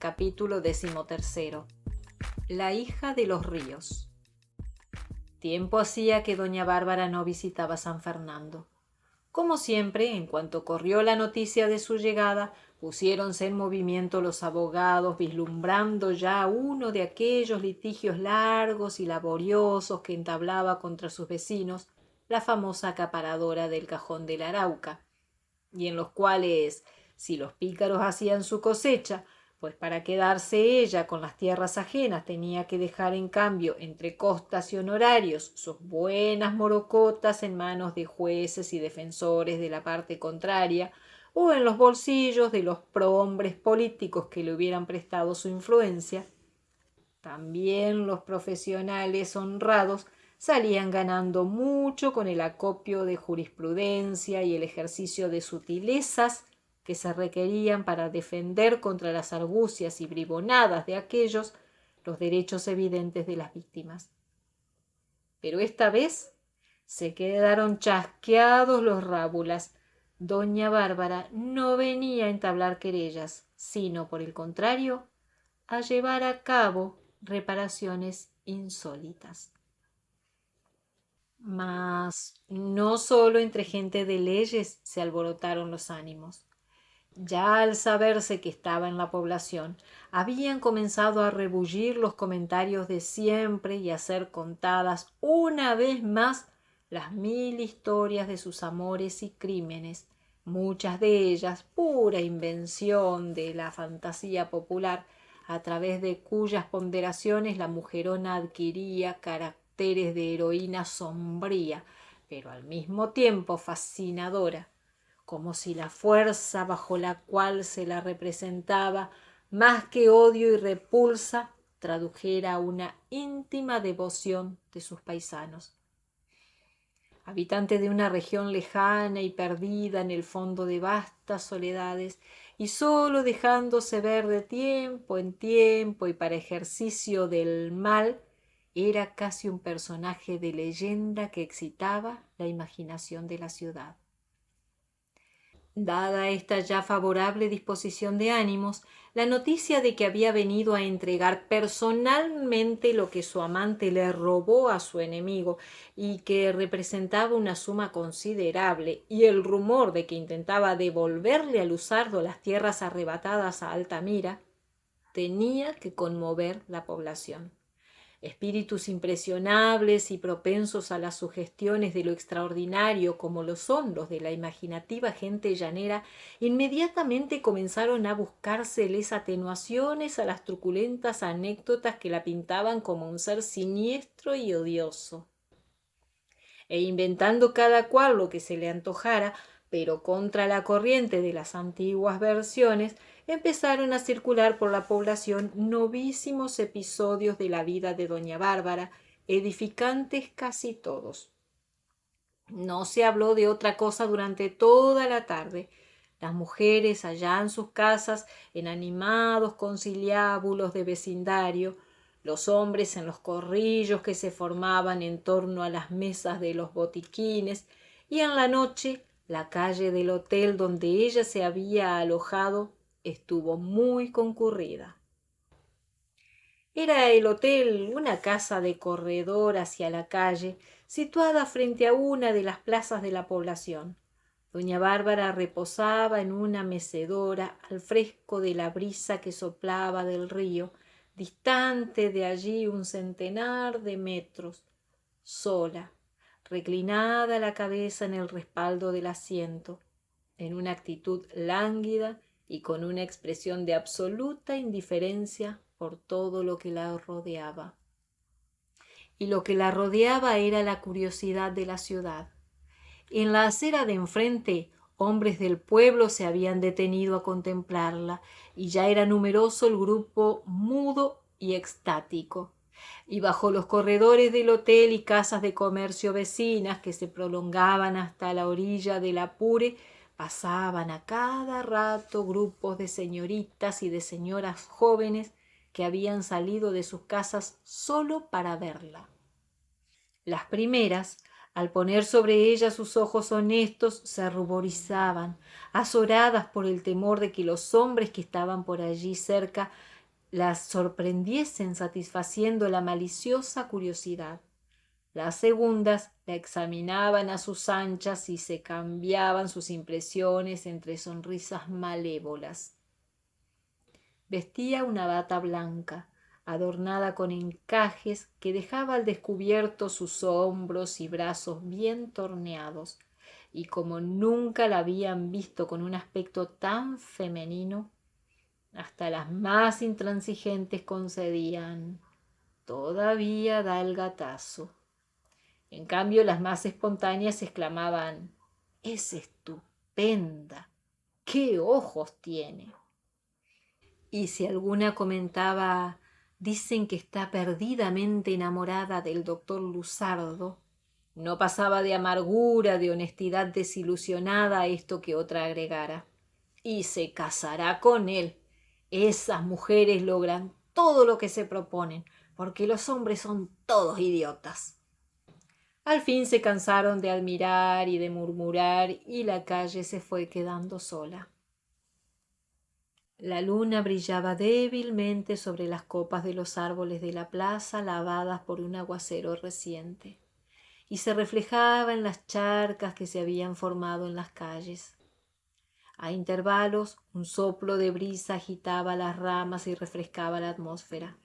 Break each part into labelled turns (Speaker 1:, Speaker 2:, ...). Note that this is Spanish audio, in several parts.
Speaker 1: Capítulo 13. La hija de los ríos. Tiempo hacía que doña Bárbara no visitaba San Fernando. Como siempre, en cuanto corrió la noticia de su llegada, pusiéronse en movimiento los abogados, vislumbrando ya uno de aquellos litigios largos y laboriosos que entablaba contra sus vecinos la famosa acaparadora del Cajón del Arauca, y en los cuales, si los pícaros hacían su cosecha, pues para quedarse ella con las tierras ajenas tenía que dejar en cambio entre costas y honorarios sus buenas morocotas en manos de jueces y defensores de la parte contraria, o en los bolsillos de los prohombres políticos que le hubieran prestado su influencia, también los profesionales honrados salían ganando mucho con el acopio de jurisprudencia y el ejercicio de sutilezas que se requerían para defender contra las argucias y bribonadas de aquellos los derechos evidentes de las víctimas. Pero esta vez se quedaron chasqueados los rábulas. Doña Bárbara no venía a entablar querellas, sino, por el contrario, a llevar a cabo reparaciones insólitas. Mas no solo entre gente de leyes se alborotaron los ánimos. Ya al saberse que estaba en la población, habían comenzado a rebullir los comentarios de siempre y a ser contadas una vez más las 1000 historias de sus amores y crímenes, muchas de ellas pura invención de la fantasía popular, a través de cuyas ponderaciones la mujerona adquiría caracteres de heroína sombría, pero al mismo tiempo fascinadora, como si la fuerza bajo la cual se la representaba, más que odio y repulsa, tradujera una íntima devoción de sus paisanos. Habitante de una región lejana y perdida en el fondo de vastas soledades, y sólo dejándose ver de tiempo en tiempo y para ejercicio del mal, era casi un personaje de leyenda que excitaba la imaginación de la ciudad. Dada esta ya favorable disposición de ánimos, la noticia de que había venido a entregar personalmente lo que su amante le robó a su enemigo y que representaba una suma considerable, y el rumor de que intentaba devolverle a Luzardo las tierras arrebatadas a Altamira, tenía que conmover la población. Espíritus impresionables y propensos a las sugestiones de lo extraordinario, como lo son los de la imaginativa gente llanera, inmediatamente comenzaron a buscárseles atenuaciones a las truculentas anécdotas que la pintaban como un ser siniestro y odioso. E inventando cada cual lo que se le antojara, pero contra la corriente de las antiguas versiones, empezaron a circular por la población novísimos episodios de la vida de doña Bárbara, edificantes casi todos. No se habló de otra cosa durante toda la tarde. Las mujeres allá en sus casas, en animados conciliábulos de vecindario, los hombres en los corrillos que se formaban en torno a las mesas de los botiquines, y en la noche la calle del hotel donde ella se había alojado estuvo muy concurrida. Era el hotel una casa de corredor hacia la calle, situada frente a una de las plazas de la población. Doña Bárbara reposaba en una mecedora al fresco de la brisa que soplaba del río, distante de allí un centenar de metros, sola, reclinada la cabeza en el respaldo del asiento, en una actitud lánguida y con una expresión de absoluta indiferencia por todo lo que la rodeaba. Y lo que la rodeaba era la curiosidad de la ciudad. En la acera de enfrente, hombres del pueblo se habían detenido a contemplarla, y ya era numeroso el grupo mudo y extático. Y bajo los corredores del hotel y casas de comercio vecinas que se prolongaban hasta la orilla del Apure, pasaban a cada rato grupos de señoritas y de señoras jóvenes que habían salido de sus casas solo para verla. Las primeras, al poner sobre ella sus ojos honestos, se ruborizaban, azoradas por el temor de que los hombres que estaban por allí cerca las sorprendiesen satisfaciendo la maliciosa curiosidad. Las segundas la examinaban a sus anchas y se cambiaban sus impresiones entre sonrisas malévolas. Vestía una bata blanca, adornada con encajes que dejaba al descubierto sus hombros y brazos bien torneados, y como nunca la habían visto con un aspecto tan femenino, hasta las más intransigentes concedían: todavía da el gatazo. En cambio, las más espontáneas exclamaban: es estupenda, qué ojos tiene. Y si alguna comentaba: dicen que está perdidamente enamorada del doctor Luzardo, no pasaba de amargura, de honestidad desilusionada esto que otra agregara: y se casará con él. Esas mujeres logran todo lo que se proponen, porque los hombres son todos idiotas. Al fin se cansaron de admirar y de murmurar, y la calle se fue quedando sola. La luna brillaba débilmente sobre las copas de los árboles de la plaza lavadas por un aguacero reciente, y se reflejaba en las charcas que se habían formado en las calles. A intervalos, un soplo de brisa agitaba las ramas y refrescaba la atmósfera.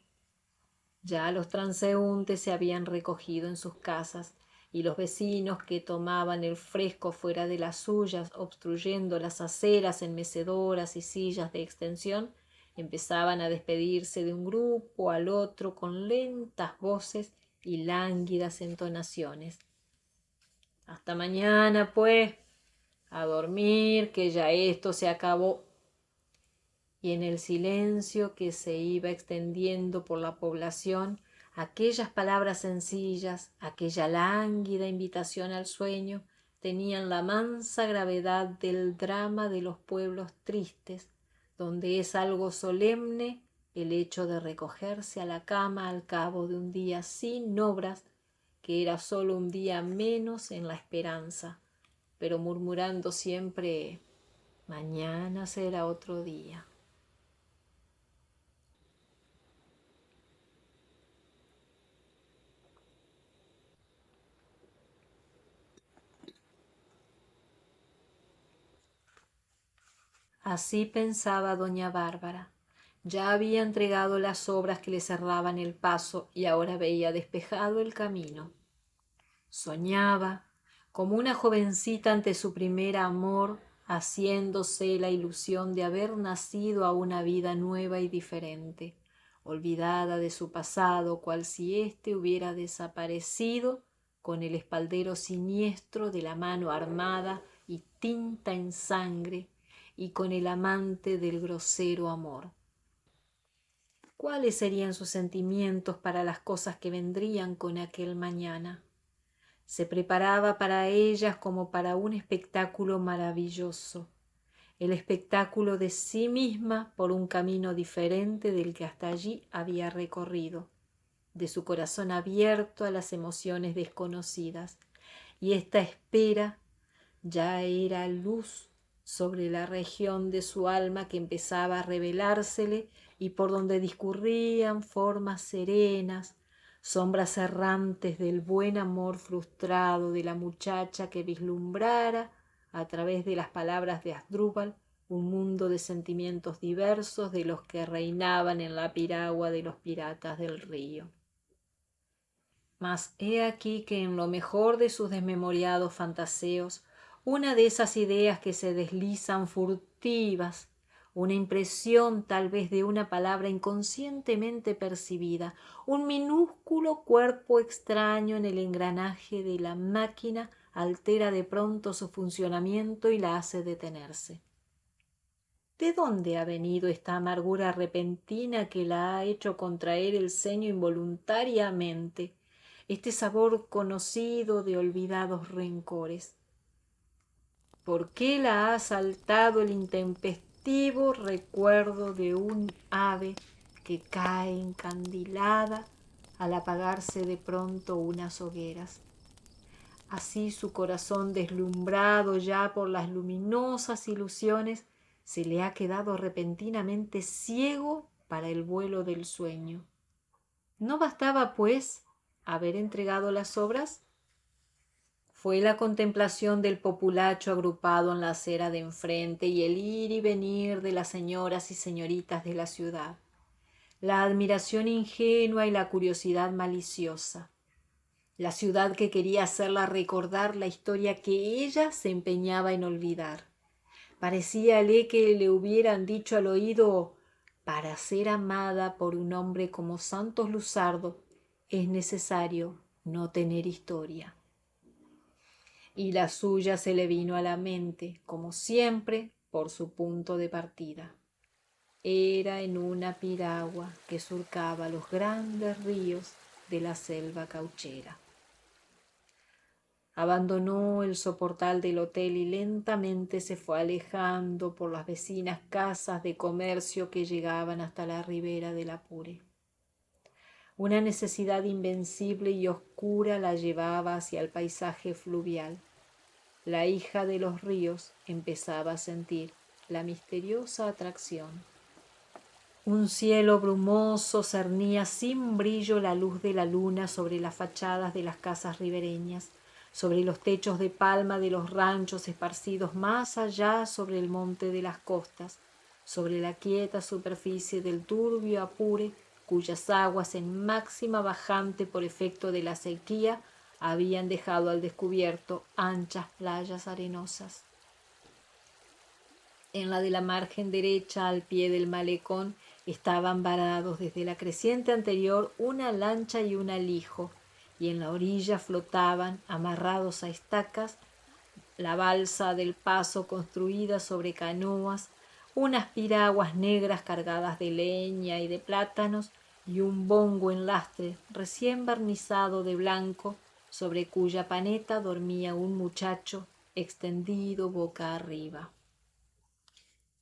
Speaker 1: Ya los transeúntes se habían recogido en sus casas, y los vecinos que tomaban el fresco fuera de las suyas, obstruyendo las aceras en mecedoras y sillas de extensión, empezaban a despedirse de un grupo al otro con lentas voces y lánguidas entonaciones. Hasta mañana, pues, a dormir, que ya esto se acabó. Y en el silencio que se iba extendiendo por la población, aquellas palabras sencillas, aquella lánguida invitación al sueño, tenían la mansa gravedad del drama de los pueblos tristes, donde es algo solemne el hecho de recogerse a la cama al cabo de un día sin obras, que era solo un día menos en la esperanza, pero murmurando siempre: mañana será otro día. Así pensaba doña Bárbara. Ya había entregado las obras que le cerraban el paso y ahora veía despejado el camino. Soñaba, como una jovencita ante su primer amor, haciéndose la ilusión de haber nacido a una vida nueva y diferente, olvidada de su pasado, cual si éste hubiera desaparecido con el espaldero siniestro de la mano armada y tinta en sangre, y con el amante del grosero amor. ¿Cuáles serían sus sentimientos para las cosas que vendrían con aquel mañana? Se preparaba para ellas como para un espectáculo maravilloso, el espectáculo de sí misma por un camino diferente del que hasta allí había recorrido, de su corazón abierto a las emociones desconocidas, y esta espera ya era luz sobre la región de su alma que empezaba a revelársele y por donde discurrían formas serenas, sombras errantes del buen amor frustrado de la muchacha que vislumbrara a través de las palabras de Asdrúbal un mundo de sentimientos diversos de los que reinaban en la piragua de los piratas del río. Mas he aquí que en lo mejor de sus desmemoriados fantaseos, una de esas ideas que se deslizan furtivas, una impresión tal vez de una palabra inconscientemente percibida, un minúsculo cuerpo extraño en el engranaje de la máquina altera de pronto su funcionamiento y la hace detenerse. ¿De dónde ha venido esta amargura repentina que la ha hecho contraer el ceño involuntariamente, este sabor conocido de olvidados rencores? ¿Por qué la ha asaltado el intempestivo recuerdo de un ave que cae encandilada al apagarse de pronto unas hogueras? Así su corazón, deslumbrado ya por las luminosas ilusiones, se le ha quedado repentinamente ciego para el vuelo del sueño. ¿No bastaba, pues, haber entregado las obras? Fue la contemplación del populacho agrupado en la acera de enfrente y el ir y venir de las señoras y señoritas de la ciudad, la admiración ingenua y la curiosidad maliciosa, la ciudad que quería hacerla recordar la historia que ella se empeñaba en olvidar. Parecíale que le hubieran dicho al oído: para ser amada por un hombre como Santos Luzardo es necesario no tener historia. Y la suya se le vino a la mente, como siempre, por su punto de partida. Era en una piragua que surcaba los grandes ríos de la selva cauchera. Abandonó el soportal del hotel y lentamente se fue alejando por las vecinas casas de comercio que llegaban hasta la ribera del Apure. Una necesidad invencible y oscura la llevaba hacia el paisaje fluvial. La hija de los ríos empezaba a sentir la misteriosa atracción. Un cielo brumoso cernía sin brillo la luz de la luna sobre las fachadas de las casas ribereñas, sobre los techos de palma de los ranchos esparcidos más allá sobre el monte de las costas, sobre la quieta superficie del turbio Apure, cuyas aguas en máxima bajante por efecto de la sequía habían dejado al descubierto anchas playas arenosas. En la de la margen derecha, al pie del malecón, estaban varados desde la creciente anterior una lancha y un alijo, y en la orilla flotaban, amarrados a estacas, la balsa del paso construida sobre canoas, unas piraguas negras cargadas de leña y de plátanos, y un bongo en lastre recién barnizado de blanco, sobre cuya paneta dormía un muchacho extendido boca arriba.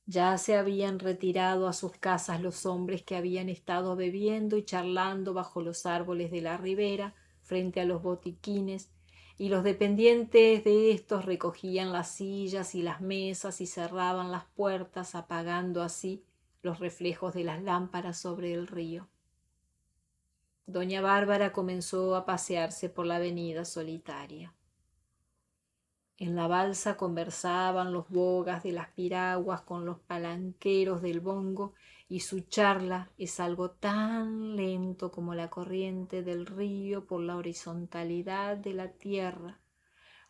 Speaker 1: Ya se habían retirado a sus casas los hombres que habían estado bebiendo y charlando bajo los árboles de la ribera, frente a los botiquines, y los dependientes de éstos recogían las sillas y las mesas y cerraban las puertas, apagando así los reflejos de las lámparas sobre el río. Doña Bárbara comenzó a pasearse por la avenida solitaria. En la balsa conversaban los bogas de las piraguas con los palanqueros del bongo, y su charla es algo tan lento como la corriente del río por la horizontalidad de la tierra,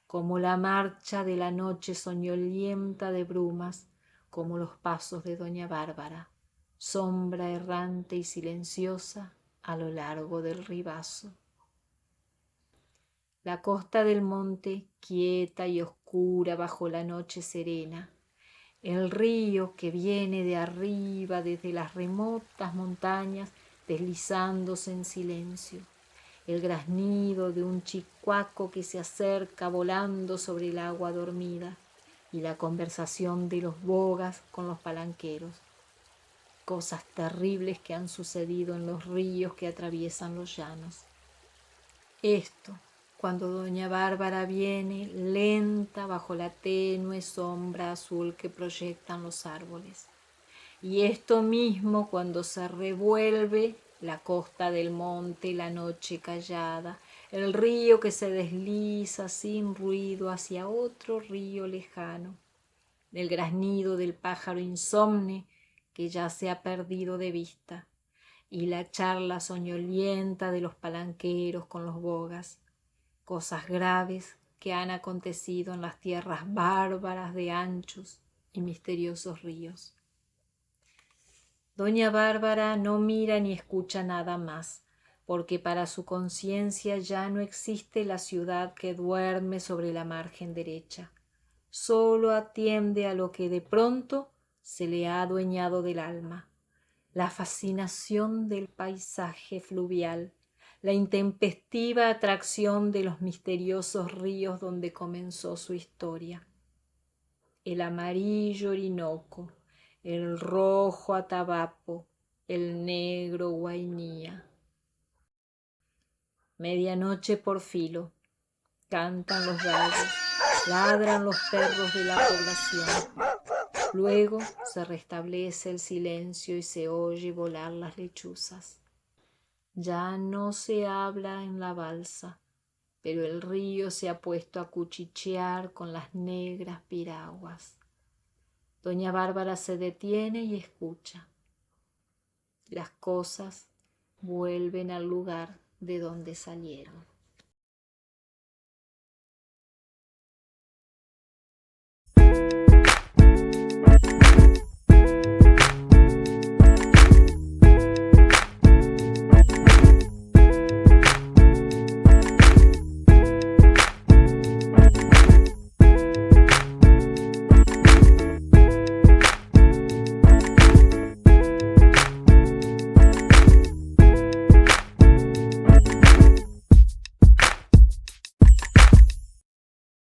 Speaker 1: como la marcha de la noche soñolienta de brumas, como los pasos de doña Bárbara, sombra errante y silenciosa a lo largo del ribazo. La costa del monte, quieta y oscura bajo la noche serena. El río que viene de arriba desde las remotas montañas, deslizándose en silencio. El graznido de un chicuaco que se acerca volando sobre el agua dormida. Y la conversación de los bogas con los palanqueros. Cosas terribles que han sucedido en los ríos que atraviesan los llanos. Esto, cuando doña Bárbara viene lenta bajo la tenue sombra azul que proyectan los árboles. Y esto mismo cuando se revuelve la costa del monte, la noche callada, el río que se desliza sin ruido hacia otro río lejano, el graznido del pájaro insomne que ya se ha perdido de vista, y la charla soñolienta de los palanqueros con los bogas. Cosas graves que han acontecido en las tierras bárbaras de anchos y misteriosos ríos. Doña Bárbara no mira ni escucha nada más, porque para su conciencia ya no existe la ciudad que duerme sobre la margen derecha. Solo atiende a lo que de pronto se le ha adueñado del alma, la fascinación del paisaje fluvial, la intempestiva atracción de los misteriosos ríos donde comenzó su historia. El amarillo Orinoco, el rojo Atabapo, el negro Guainía. Medianoche por filo, cantan los gallos, ladran los perros de la población. Luego se restablece el silencio y se oye volar las lechuzas. Ya no se habla en la balsa, pero el río se ha puesto a cuchichear con las negras piraguas. Doña Bárbara se detiene y escucha. Las cosas vuelven al lugar de donde salieron.